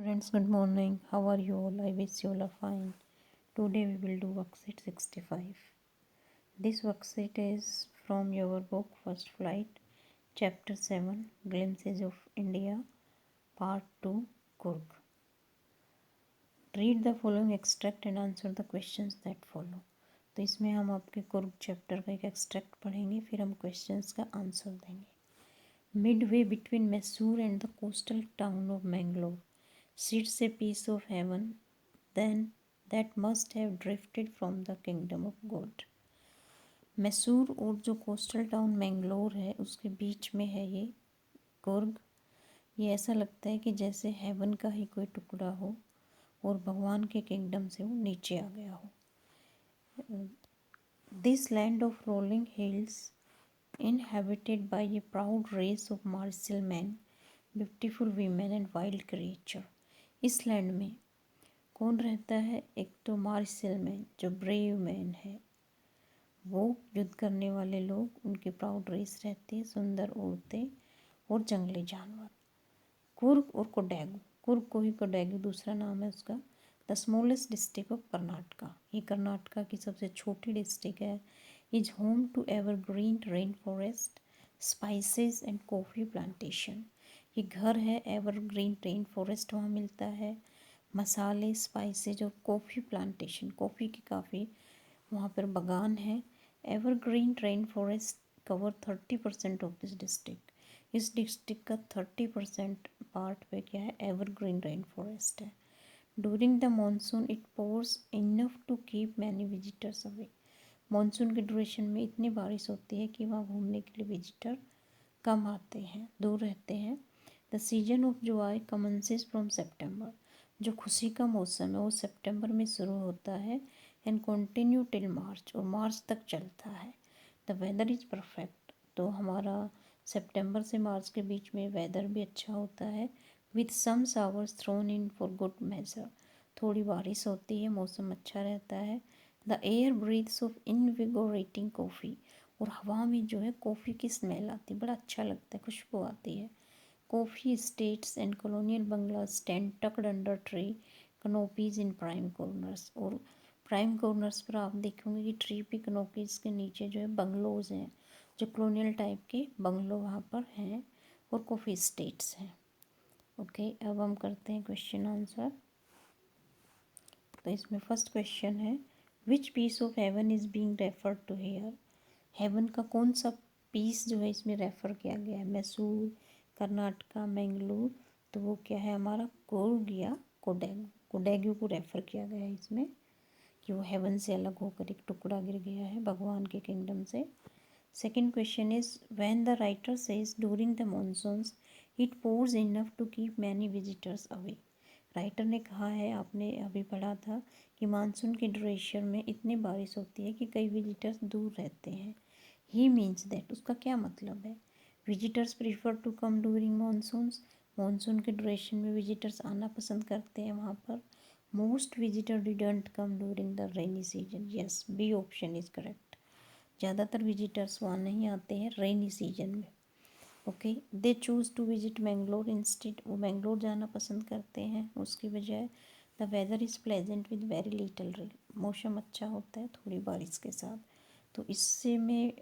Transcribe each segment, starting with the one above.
Students, good morning. How are you all? I wish you all are fine. Today we will do worksheet 65. This worksheet is from your book First Flight, Chapter 7, Glimpses of India, Part 2, Kurg. Read the following extract and answer the questions that follow. तो इसमें हम आपके Coorg chapter का एक extract पढ़ेंगे, फिर हम questions का आंसर देंगे. Midway between Mysore and the coastal town of Mangalore sits a piece of heaven then that must have drifted from the kingdom of God. Mysore और जो कोस्टल टाउन मैंगलोर है उसके बीच में है ये कुर्ग. ये ऐसा लगता है कि जैसे हेवन का ही कोई टुकड़ा हो और भगवान के किंगडम से वो नीचे आ गया हो. This land of rolling hills inhabited by a proud race of martial men, beautiful women and wild creature. इस लैंड में कौन रहता है? एक तो मार्शल मैन जो ब्रेव मैन है, वो युद्ध करने वाले लोग, उनकी प्राउड रेस रहती है, सुंदर औरतें और जंगली जानवर. कुर्ग और कोडैगू. कुर्ग को ही कोडैगू दूसरा नाम है उसका. The smallest district of Karnataka. ये कर्नाटका की सबसे छोटी डिस्ट्रिक्ट है. Is home to evergreen rain forest, spices and coffee plantation. ये घर है एवरग्रीन रेन फॉरेस्ट, वहाँ मिलता है मसाले, स्पाइसेज और कॉफ़ी प्लांटेशन. कॉफ़ी की काफ़ी वहाँ पर बागान है. Evergreen rain forest cover 30% of this district. इस डिस्ट्रिक्ट का 30% पार्ट पे क्या है? एवरग्रीन रेन फॉरेस्ट है. During the monsoon it pours enough to keep many visitors away. Monsoon के ड्यूरेशन में इतनी बारिश होती है कि वहाँ घूमने के लिए विजिटर कम आते हैं, दूर रहते हैं. The season of Joy commences from September. जो खुशी का मौसम है वो सितंबर में शुरू होता है एंड कंटिन्यू टिल मार्च, और मार्च तक चलता है. The weather is perfect. तो हमारा सितंबर से मार्च के बीच में वेदर भी अच्छा होता है. With some showers thrown in for good measure. थोड़ी बारिश होती है, मौसम अच्छा रहता है. The air breathes of invigorating coffee. और हवा में जो है कॉफ़ी की स्मेल आती है, बड़ा अच्छा लगता है, खुशबू आती है. Coffee estates and colonial bungalow stand tucked under tree canopies in prime corners. और प्राइम कॉर्नर्स पर आप देखोगे कि ट्री पे कनोपीज के नीचे जो है बंगलोज हैं, जो कॉलोनियल टाइप के बंगलो वहाँ पर हैं, और कॉफ़ी स्टेट्स हैं. ओके, अब हम करते हैं क्वेश्चन आंसर. तो इसमें फर्स्ट क्वेश्चन है which piece of heaven is being referred to here. Heaven का कौन सा पीस जो है इसमें रेफ़र किया गया है? मैसूर, कर्नाटका, मैंगलोर. तो वो क्या है हमारा? कुर्ग या कोडैगू. कोडैगू को रेफ़र किया गया है इसमें कि वो हेवन से अलग होकर एक टुकड़ा गिर गया है भगवान के किंगडम से. Second question is when the writer says during the monsoons it pours enough to keep many visitors away. Writer ने कहा है, आपने अभी पढ़ा था कि मानसून के ड्यूरेशन में इतनी बारिश होती है कि कई विजिटर्स दूर रहते हैं. ही मीन्स दैट, उसका क्या मतलब है? Visitors prefer to come during monsoons. Monsoon के ड्यूरेशन में विजिटर्स आना पसंद करते हैं वहाँ पर. Most visitor didn't come during the rainy season. Yes, B option is correct. ज़्यादातर विजिटर्स वहाँ नहीं आते हैं रेनी सीजन में. Okay, they choose to visit Mangalore instead. वो मैंगलोर जाना पसंद करते हैं उसकी बजाय. The weather is pleasant with very little rain. मौसम अच्छा होता है थोड़ी बारिश के साथ. तो इससे में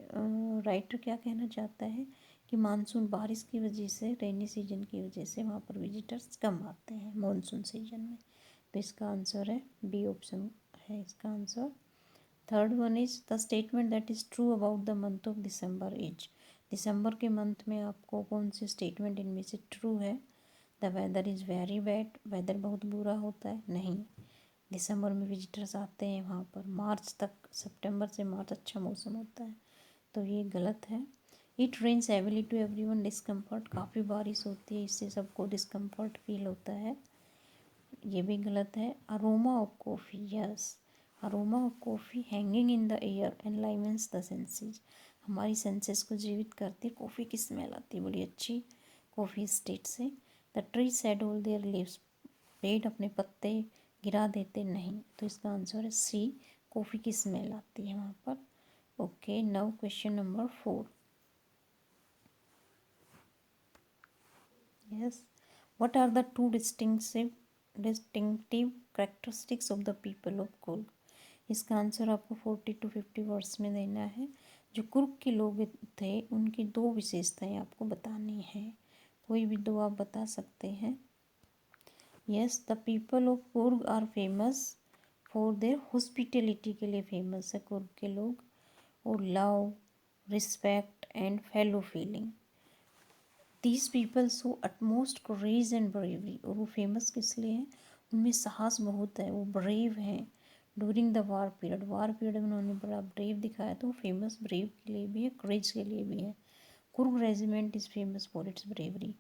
राइटर क्या कहना चाहता है कि मानसून बारिश की वजह से, रेनी सीजन की वजह से वहाँ पर विजिटर्स कम आते हैं मानसून सीजन में. तो इसका आंसर है बी ऑप्शन है इसका answer. Third one is the statement that is true about the month of December is. दिसंबर के मंथ में आपको कौन सी स्टेटमेंट इनमें से ट्रू है? The weather is very bad. Weather बहुत बुरा होता है? नहीं, दिसंबर में विजिटर्स आते हैं वहाँ पर. मार्च तक, सितंबर से मार्च अच्छा मौसम होता है. तो ये गलत है. It rains heavily to everyone discomfort. काफ़ी बारिश होती है, इससे सबको डिस्कम्फर्ट फील होता है. ये भी गलत है. Aroma of coffee. Yes, aroma of coffee hanging in the air enlivens the senses. हमारी सेंसेस को जीवित करती है. कॉफ़ी की स्मेल आती है बड़ी अच्छी कॉफ़ी स्टेट से. The tree said all there leaves. पेड़ अपने पत्ते गिरा देते नहीं. तो इसका आंसर है सी, कॉफ़ी की स्मेल आती है वहाँ पर. Okay, now question number 4. Yes, what are the two distinctive distinctive characteristics of the people of Coorg. इसका आंसर आपको 40 to 50 वर्ड्स में देना है। जो कुर्ग के लोग थे उनकी 2 विशेषताएं आपको बतानी है, कोई भी 2 आप बता सकते हैं। Yes, the people of Coorg are famous for their hospitality के लिए फेमस है कुर्ग के लोग, और love, respect and fellow feeling. These people show utmost courage and bravery, और वो फेमस किस लिए हैं, उनमें साहस बहुत है, वो ब्रेव हैं। ड्यूरिंग द वार पीरियड में उन्होंने बड़ा ब्रेव दिखाया, तो फेमस ब्रेव के लिए भी है, करेज के लिए भी है। Coorg regiment is famous for its bravery.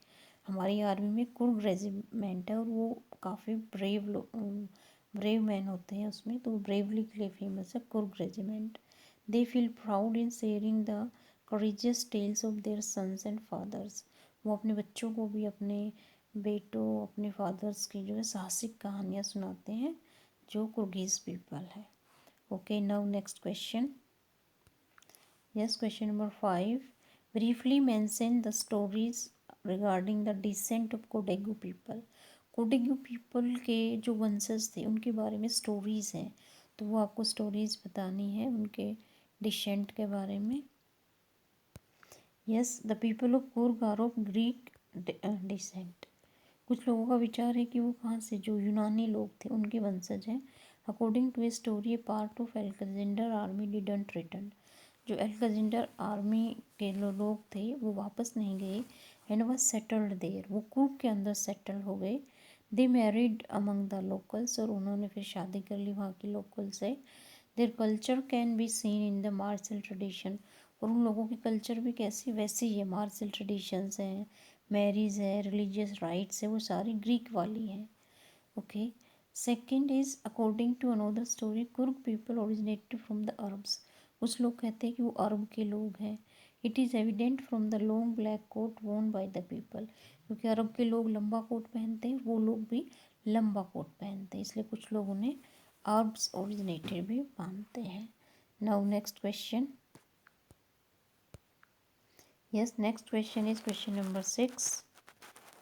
हमारी आर्मी में कुर्ग रेजिमेंट है और वो काफ़ी ब्रेव मैन होते हैं उसमें, तो ब्रेवली के लिए फेमस है Coorg regiment. They feel proud in sharing the courageous tales of their sons and fathers. वो अपने बच्चों को भी, अपने बेटों, अपने फादर्स की जो है साहसिक कहानियाँ सुनाते हैं, जो कुर्गीज पीपल है। Okay, now next question. Yes, question number 5। Briefly mention the stories regarding the descent of Kodagu people. Kodagu people के जो वंशज थे उनके बारे में स्टोरीज हैं, तो वो आपको स्टोरीज बतानी है उनके डिसेंट के बारे में। Yes, the people of Coorg are of Greek descent. कुछ लोगों का विचार है कि वो कहाँ से, जो यूनानी लोग थे उनके वंशज हैं। According to a story, a part of Alexander army didn't return. जो अलेक्जेंडर आर्मी के लोग थे वो वापस नहीं गए, एंड वॉज सेटल्ड देयर, वो कुर्ग के अंदर सेटल हो गए। दे मैरिड अमंग द लोकल्स, और उन्होंने फिर शादी कर ली वहाँ के लोकल से। Their culture can be seen in the martial tradition, और उन लोगों की कल्चर भी कैसी वैसी ही है, मार्शल ट्रेडिशंस हैं, मैरिज है, रिलीजियस राइट्स है, वो सारी ग्रीक वाली हैं। Okay, second is according to another story, Coorg people originated from the Arabs. कुछ लोग कहते हैं कि वो अरब के लोग हैं। It is evident from the long black coat worn by the people, क्योंकि अरब के लोग लंबा कोट पहनते हैं, वो लोग भी लंबा कोट पहनते हैं, इसलिए कुछ लोग उन्हें अरब्स ओरिजिनेटेड भी मानते हैं। Now next question. Yes, next question is question number 6.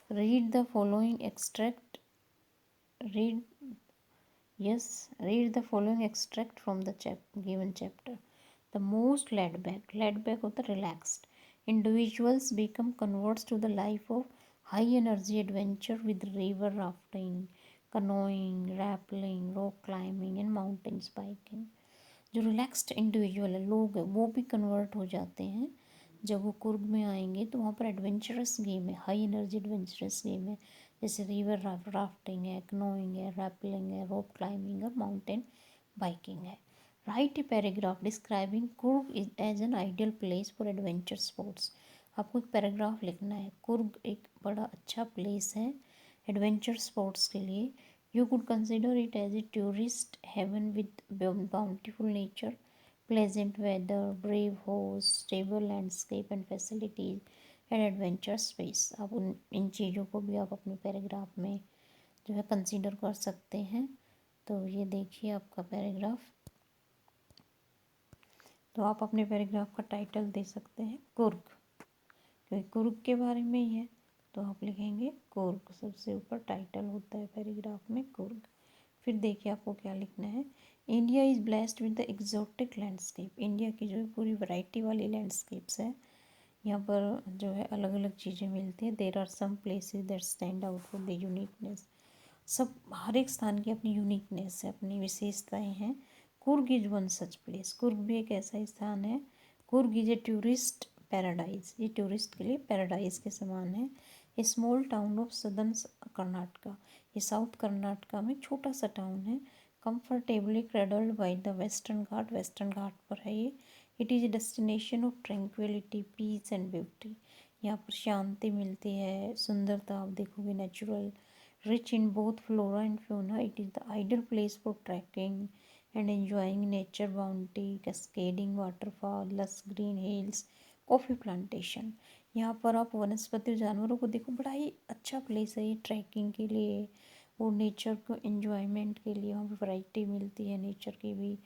Read the following extract. Read read the following extract from the given chapter. The most laid back होता relaxed. Individuals become converts to the life of high energy adventure with river rafting, canoeing, rappelling, rock climbing and mountains biking. जो relaxed individual है, लोग है, वो भी convert हो जाते हैं जब वो कुर्ग में आएंगे, तो वहाँ पर एडवेंचरस गेम है, हाई एनर्जी एडवेंचरस गेम है, जैसे रिवर राफ्टिंग है, क्नोइंग है, रैपलिंग है, रोप क्लाइंबिंग और माउंटेन बाइकिंग है। Write a paragraph describing Coorg is as an ideal place for adventure sports. आपको एक पैराग्राफ लिखना है, कुर्ग एक बड़ा अच्छा प्लेस है एडवेंचर स्पोर्ट्स के लिए। You could consider it as a tourist heaven with bountiful nature, pleasant weather, brave hosts, stable landscape and facilities, and adventure space. आप इन चीज़ों को भी आप अपने पैराग्राफ में जो है कंसीडर कर सकते हैं। तो ये देखिए आपका पैराग्राफ। तो आप अपने पैराग्राफ का टाइटल दे सकते हैं कुर्ग, क्योंकि कुर्ग के बारे में ही है, तो आप लिखेंगे कुर्ग, सबसे ऊपर टाइटल होता है पैराग्राफ में कुर्ग। फिर देखिए आपको क्या लिखना है। India is blessed with the exotic landscape. India की जो है पूरी वैरायटी वाली लैंडस्केप्स है, यहाँ पर जो है अलग अलग चीज़ें मिलती हैं। There are some places that stand out for the uniqueness. सब हर एक स्थान की अपनी यूनिकनेस है, अपनी विशेषताएं हैं। Coorg is one such place. Coorg भी एक ऐसा स्थान है। Coorg is a tourist paradise, ये टूरिस्ट के लिए पैराडाइज के समान है। A small town of southern Karnataka, ये साउथ कर्नाटका में छोटा सा टाउन है। Comfortably cradled by the western घाट, वेस्टर्न घाट पर है ये। It is a destination of tranquillity, peace and beauty. यहाँ पर शांति मिलती है, सुंदरता आप देखोगे, natural, rich in both flora and fauna. It is the ideal place for trekking and enjoying nature bounty, cascading waterfall, lush green hills, coffee plantation. यहाँ पर आप वनस्पति और जानवरों को देखो, बड़ा ही अच्छा प्लेस है ये ट्रैकिंग के लिए और नेचर को एन्जॉयमेंट के लिए। वहाँ पर वैरायटी मिलती है नेचर की भी,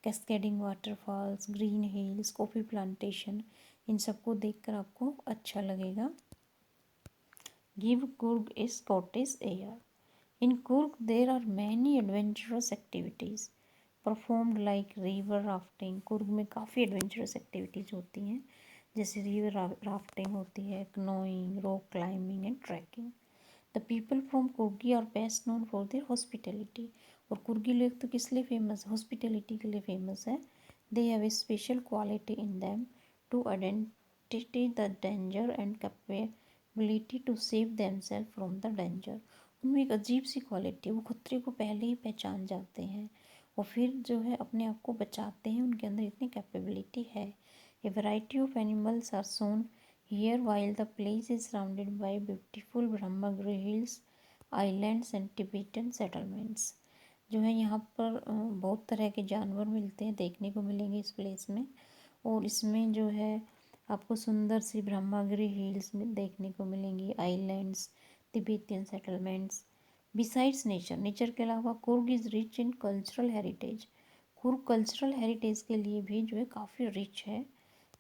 cascading waterfalls, green hills, coffee plantation, इन सबको देखकर आपको अच्छा लगेगा। Give Coorg a Scottish air, In Kurg, there are many adventurous activities performed like river rafting. Coorg में काफ़ी adventurous activities होती हैं, जैसे river rafting होती है, canoeing, rock climbing and trekking. The people from कुर्गी are best known for their hospitality. और कुर्गी लोग तो किस लिए फेमस, हॉस्पिटलिटी के लिए फेमस है. They have a special quality in them to identify the danger and capability to save themselves from the danger. उनमें एक अजीब सी क्वालिटी है, वो खतरे को पहले ही पहचान जाते हैं और फिर जो है अपने आप को बचाते हैं. उनके अंदर इतनी कैपेबिलिटी है. A variety of animals are seen here while the place is surrounded by beautiful Brahmagiri hills, islands and Tibetan settlements. जो है यहाँ पर बहुत तरह के जानवर मिलते हैं, देखने को मिलेंगे इस प्लेस में. और इसमें जो है आपको सुंदर सी ब्रह्मगिरी हिल्स में देखने को मिलेंगी, islands, Tibetan settlements. Besides nature के अलावा Coorg is rich in cultural heritage. Coorg cultural heritage के लिए भी जो है काफ़ी रिच है.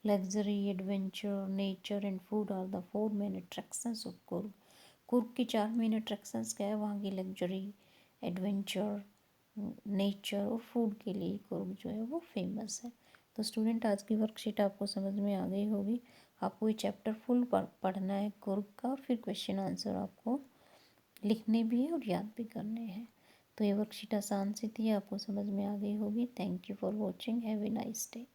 Luxury, adventure, nature and food are the 4 main attractions of Coorg. Coorg की 4 मेन अट्रैक्शंस क्या है, वहाँ की लग्जरी, एडवेंचर, नेचर और फूड के लिए कुर्ग जो है वो फेमस है. तो स्टूडेंट, आज की वर्कशीट आपको समझ में आ गई होगी. आपको ये चैप्टर फुल पढ़ना है कुर्ग का, और फिर क्वेश्चन आंसर आपको लिखने भी है और याद भी करने हैं. तो ये वर्कशीट आसान सी थी, आपको समझ में आ गई होगी. Thank you for watching. Have a nice day.